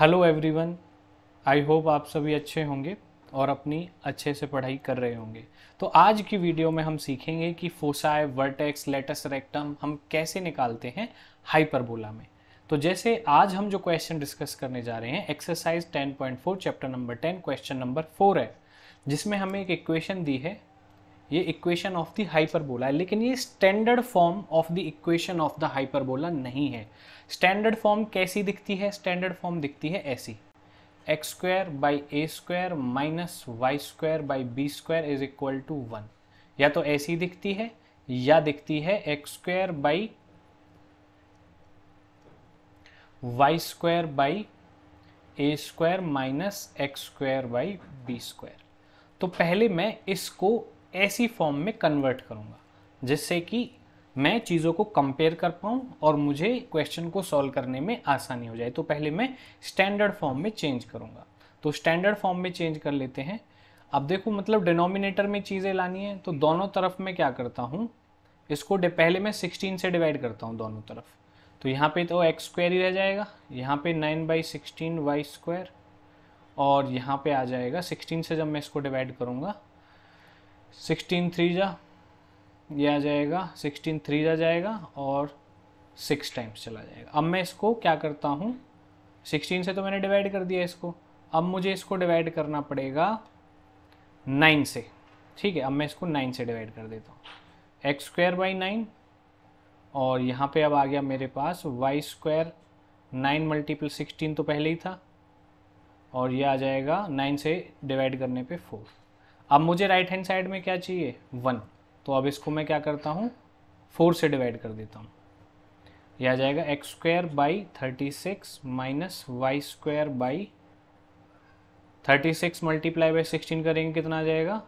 Hello everyone, I hope आप सभी अच्छे होंगे और अपनी अच्छे से पढ़ाई कर रहे होंगे। तो आज की वीडियो में हम सीखेंगे कि फोसाई, वर्टेक्स, लेटस रेक्टम हम कैसे निकालते हैं हाइपरबोला में। तो जैसे आज हम जो क्वेश्चन डिस्कस करने जा रहे हैं exercise 10.4 chapter number 10 question number 4 है, जिसमें हमें एक इक्वेशन दी है। ये इक्वेशन ऑफ द हाइपरबोला है, लेकिन ये standard form of the equation of the hyperbola नहीं है। स्टैंडर्ड फॉर्म कैसी दिखती है? स्टैंडर्ड फॉर्म दिखती है ऐसी, x square by a square minus y square by b square is equal to 1। या तो ऐसी दिखती है या दिखती है x square by y square by a square minus x square by b square. तो पहले मैं इसको ऐसी फॉर्म में कन्वर्ट करूंगा जिससे कि मैं चीज़ों को कंपेयर कर पाऊँ और मुझे क्वेश्चन को सॉल्व करने में आसानी हो जाए। तो पहले मैं स्टैंडर्ड फॉर्म में चेंज करूँगा। तो स्टैंडर्ड फॉर्म में चेंज कर लेते हैं। अब देखो, मतलब डिनोमिनेटर में चीज़ें लानी है तो दोनों तरफ मैं क्या करता हूँ, इसको पहले मैं 16 से डिवाइड करता हूँ दोनों तरफ। तो यहाँ पे तो एक्स स्क्वायर ही रह जाएगा, यहाँ पे 9/16 वाई स्क्वायर, और यहाँ पे आ जाएगा 16 से जब मैं इसको डिवाइड करूँगा 16 3 जा, ये आ जाएगा 16 3 जा जाएगा और 6 टाइम्स चला जाएगा। अब मैं इसको क्या करता हूँ, 16 से तो मैंने डिवाइड कर दिया इसको, अब मुझे इसको डिवाइड करना पड़ेगा 9 से। ठीक है, अब मैं इसको 9 से डिवाइड कर देता हूँ, एक्स स्क्वायर बाई 9, और यहाँ पे अब आ गया मेरे पास वाई स्क्वायर 9 मल्टीपल 16 तो पहले ही था, और ये आ जाएगा 9 से डिवाइड करने पे 4। अब मुझे राइट हैंड साइड में क्या चाहिए, 1। तो अब इसको मैं क्या करता हूँ, 4 से डिवाइड कर देता हूँ। यह आ जाएगा x square by 36 minus y square by 36 multiply by 16 करेंगे कितना आ जाएगा,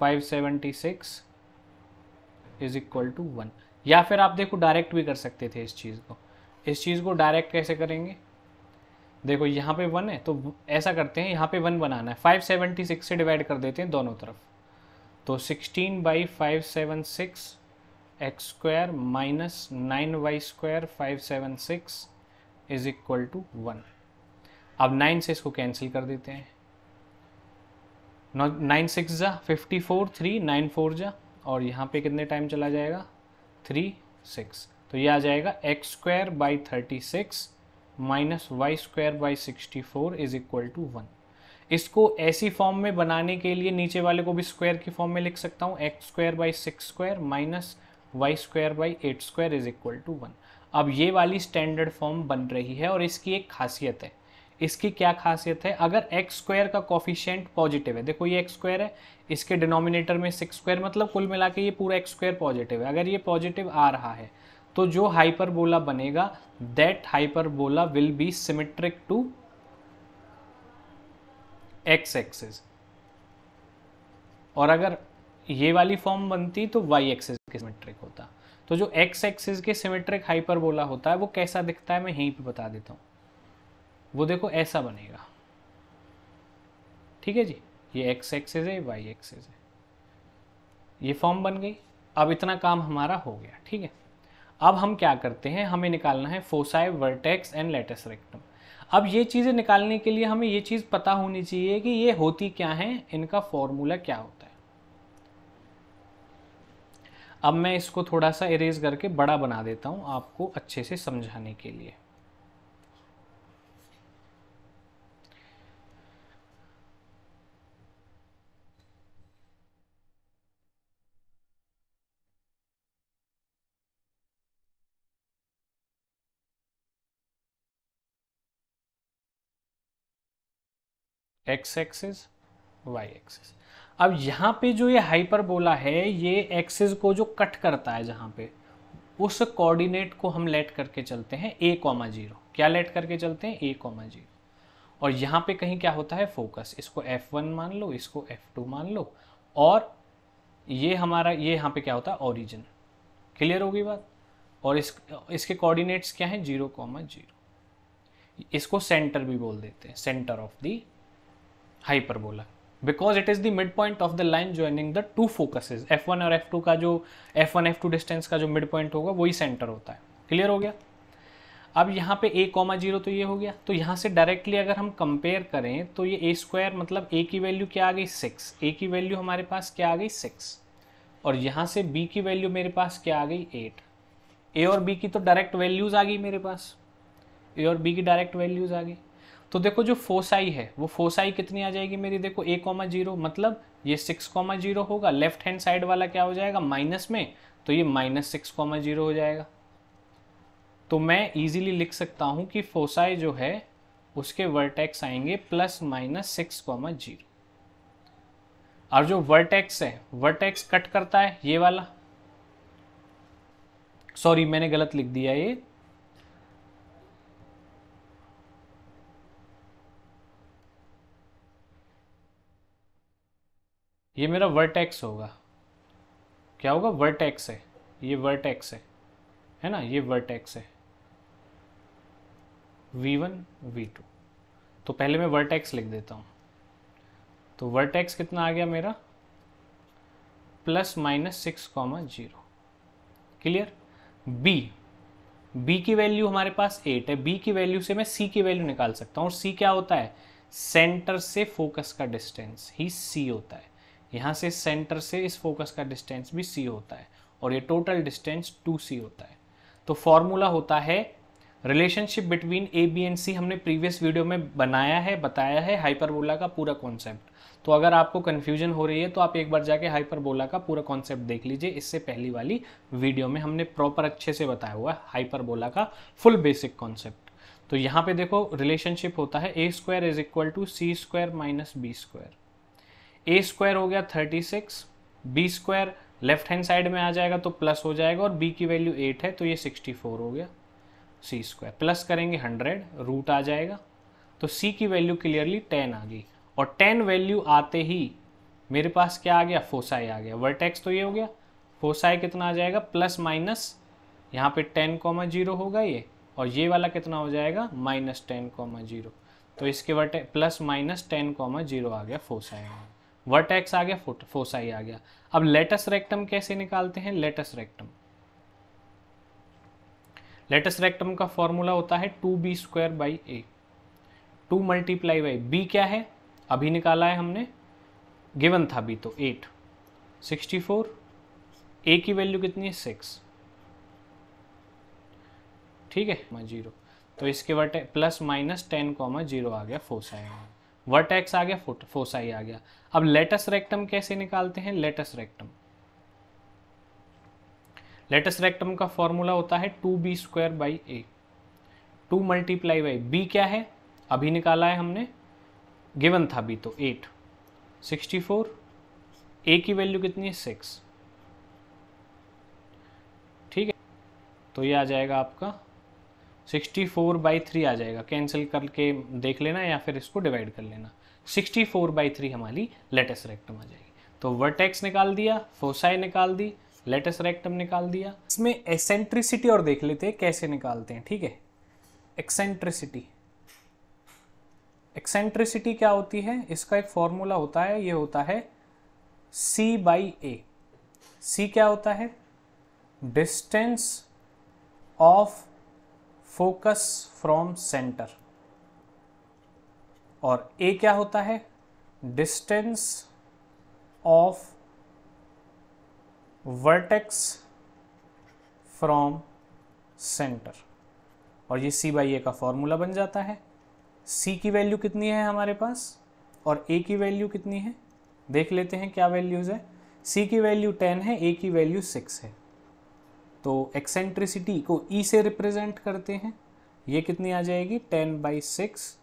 576 इज इक्वल टू 1। या फिर आप देखो डायरेक्ट भी कर सकते थे इस चीज़ को डायरेक्ट कैसे करेंगे, देखो यहाँ पे 1 है तो ऐसा करते हैं, यहाँ पे 1 बनाना है, 576 से डिवाइड कर देते हैं दोनों तरफ। तो 16/576 x square minus 9y square 576 is equal to 1। अब 9 से इसको कैंसिल कर देते हैं, 9 6 जा 54, 3 9 4 जा, और यहाँ पे कितने टाइम चला जाएगा, 3 6। तो ये आ जाएगा x square by 36 minus y square by 64 is equal to 1। इसको ऐसी फॉर्म में बनाने के लिए नीचे वाले को भी स्क्वायर की फॉर्म में लिख सकता हूँ, x square by 6 square minus y square by 8 square is equal to 1। अब ये वाली स्टैंडर्ड फॉर्म बन रही है, और इसकी एक खासियत है। इसकी क्या खासियत है, अगर एक्स स्क्वायर का कोफिशिएंट पॉजिटिव है, देखो ये एक्स स्क्वायर है, इसके डिनोमिनेटर में 6 स्क्वायर, मतलब कुल मिला के ये पूरा एक्स स्क्वायर पॉजिटिव है। अगर ये पॉजिटिव आ रहा है तो जो हाइपरबोला बनेगा, that hyperbola will be symmetric to x axis, और अगर ये वाली फॉर्म बनती तो वाई एक्सिस के सिमेट्रिक होता। तो जो एक्स एक्सिस के सिमेट्रिक हाइपरबोला होता है वो कैसा दिखता है मैं यहीं पे बता देता हूँ। वो देखो ऐसा बनेगा, ठीक है जी, ये एक्स एक्सिस है, वाई एक्सिस है, ये फॉर्म बन गई। अब इतना काम हमारा हो गया, ठीक है। अब हम क्या करते हैं, हमें निकालना है foci, vertex and latus rectum. अब ये चीज़ें निकालने के लिए हमें ये चीज़ पता होनी चाहिए कि ये होती क्या है, इनका फॉर्मूला क्या होता है। अब मैं इसको थोड़ा सा इरेज करके बड़ा बना देता हूँ आपको अच्छे से समझाने के लिए। X axis, y axis. अब यहाँ पे जो ये हाइपरबोला है, ये एक्सिस को जो कट करता है जहाँ पे, उस कोऑर्डिनेट को हम लेट करके चलते हैं a,0। क्या लेट करके चलते हैं, a,0। और यहाँ पे कहीं क्या होता है, फोकस। इसको f1 मान लो, इसको f2 मान लो, और ये हमारा, ये यहाँ पे क्या होता है, ओरिजिन। क्लियर होगी बात। और इसके कोऑर्डिनेट्स क्या हैं, 0,0। इसको सेंटर भी बोल देते हैं, centre of the hyperbola, because it is the mid point of the line joining the two focuses. f1 और f2 का जो f1 f2 डिस्टेंस का जो मिड पॉइंट होगा वही सेंटर होता है। क्लियर हो गया। अब यहाँ पे a कॉमा 0 तो ये हो गया, तो यहाँ से डायरेक्टली अगर हम कंपेयर करें तो ये a² मतलब a की वैल्यू क्या आ गई 6, a की वैल्यू हमारे पास क्या आ गई 6, और यहाँ से b की वैल्यू मेरे पास क्या आ गई 8। a और b की तो डायरेक्ट वैल्यूज़ आ गई मेरे पास, a और b की डायरेक्ट वैल्यूज़ आ गई। तो देखो जो फोसाई है वो फोसाई कितनी आ जाएगी मेरी, देखो a कॉमा 0 मतलब ये 6 कॉमा 0 होगा, लेफ्ट हैंड साइड वाला क्या हो जाएगा माइनस में, तो ये -6 कॉमा 0 हो जाएगा। तो मैं इजीली लिख सकता हूं कि फोसाई जो है उसके वर्टेक्स आएंगे +-6 कॉमा 0, और जो वर्टेक्स है वर्टेक्स कट करता है ये वाला, सॉरी मैंने गलत लिख दिया, ये मेरा वर्टेक्स होगा, क्या होगा वर्टेक्स है, ये वर्टेक्स है ना, ये वर्टेक्स है v1 v2। तो पहले मैं वर्टेक्स लिख देता हूं, तो वर्टेक्स कितना आ गया मेरा +-6 कॉमा 0। क्लियर। b की वैल्यू हमारे पास 8 है, b की वैल्यू से मैं c की वैल्यू निकाल सकता हूँ, और c क्या होता है, सेंटर से फोकस का डिस्टेंस ही c होता है, यहाँ से सेंटर से इस फोकस का डिस्टेंस भी c होता है, और ये टोटल डिस्टेंस 2c होता है। तो फॉर्मूला होता है relationship between a b and c, हमने प्रीवियस वीडियो में बनाया है, बताया है हाइपरबोला का पूरा कॉन्सेप्ट। तो अगर आपको कन्फ्यूजन हो रही है तो आप एक बार जाके हाइपरबोला का पूरा कॉन्सेप्ट देख लीजिए, इससे पहली वाली वीडियो में हमने प्रॉपर अच्छे से बताया हुआ है हाइपरबोला का फुल बेसिक कॉन्सेप्ट। तो यहाँ पे देखो रिलेशनशिप होता है a² = c² - b²। a² हो गया 36, b² लेफ्ट हैंड साइड में आ जाएगा तो प्लस हो जाएगा, और b की वैल्यू 8 है तो ये 64 हो गया, c² प्लस करेंगे 100, रूट आ जाएगा, तो c की वैल्यू क्लियरली 10 आ गई, और 10 वैल्यू आते ही मेरे पास क्या आ गया, फोसाई आ गया। वर्टेक्स तो ये हो गया, फोसाई कितना आ जाएगा +- यहाँ पे 10 कॉमा 0 होगा ये, और ये वाला कितना हो जाएगा -10 कॉमा 0, तो इसके वर्टेक्स +-10 कॉमा 0 आ गया, फोसाई आ गया, वर्टेक्स आ गया, फोसाई आ गया। अब लेटस रेक्टम कैसे निकालते हैं, लेटस रेक्टम का फॉर्मूला होता है 2b² a, 2 × b क्या है अभी निकाला है हमने, गिवन था b तो 8, 64, a की वैल्यू कितनी है 6, ठीक है 0, तो इसके +-10 कॉमा 0 आ गया, फोसाई आ गया, वर्टेक्स आ गया, फोसाई आ गया। अब लेटस रेक्टम कैसे निकालते हैं, लेटस रेक्टम का फॉर्मूला होता है 2b² a, 2 × b क्या है अभी निकाला है हमने, गिवन था b तो 8, 64, a की वैल्यू कितनी है 6, ठीक है, तो ये आ जाएगा आपका 64/3 आ जाएगा, कैंसिल करके देख लेना या फिर इसको डिवाइड कर लेना, 64/3 हमारी लेटस रेक्टम आ जाएगी। तो वर्टेक्स निकाल दिया, फोसाई निकाल दी, लेटस रेक्टम निकाल दिया। इसमें एसेंट्रिसिटी और देख लेते हैं कैसे निकालते हैं, ठीक है। एक्सेंट्रिसिटी क्या होती है, इसका एक फॉर्मूला होता है, ये होता है c/a। c क्या होता है, distance of focus from centre, और a क्या होता है, distance of vertex from centre, और ये c/a का फॉर्मूला बन जाता है। c की वैल्यू कितनी है हमारे पास और a की वैल्यू कितनी है, देख लेते हैं क्या वैल्यूज है। c की वैल्यू 10 है, a की वैल्यू 6 है, तो एक्सेंट्रिसिटी को e से रिप्रेजेंट करते हैं, ये कितनी आ जाएगी 10/6,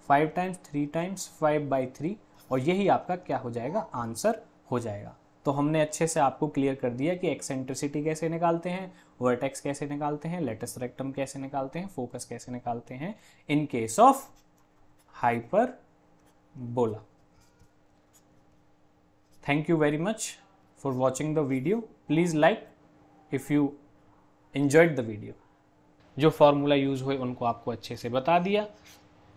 5 टाइम्स 3 टाइम्स 5/3, और यही आपका क्या हो जाएगा, आंसर हो जाएगा। तो हमने अच्छे से आपको क्लियर कर दिया कि एक्सेंट्रिसिटी कैसे निकालते हैं, वर्टेक्स कैसे निकालते हैं, लेटस रेक्टम कैसे निकालते हैं, फोकस कैसे निकालते हैं in case of hyperbola. Thank you very much for watching the video. Please like if you enjoyed the video. जो फॉर्मूला यूज़ हुए उनको आपको अच्छे से बता दिया।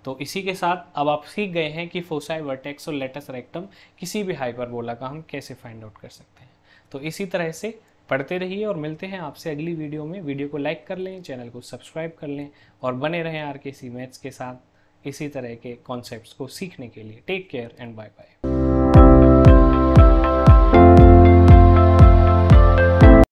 तो इसी के साथ अब आप सीख गए हैं कि फोसाई, वर्टेक्स और लेटस रेक्टम किसी भी हाइपरबोला का हम कैसे फाइंड आउट कर सकते हैं। तो इसी तरह से पढ़ते रहिए और मिलते हैं आपसे अगली वीडियो में। वीडियो को लाइक कर लें, चैनल को सब्सक्राइब कर लें और बने रहें RKC मैथ्स के साथ इसी तरह के कॉन्सेप्ट्स को सीखने के लिए। Take care and bye bye.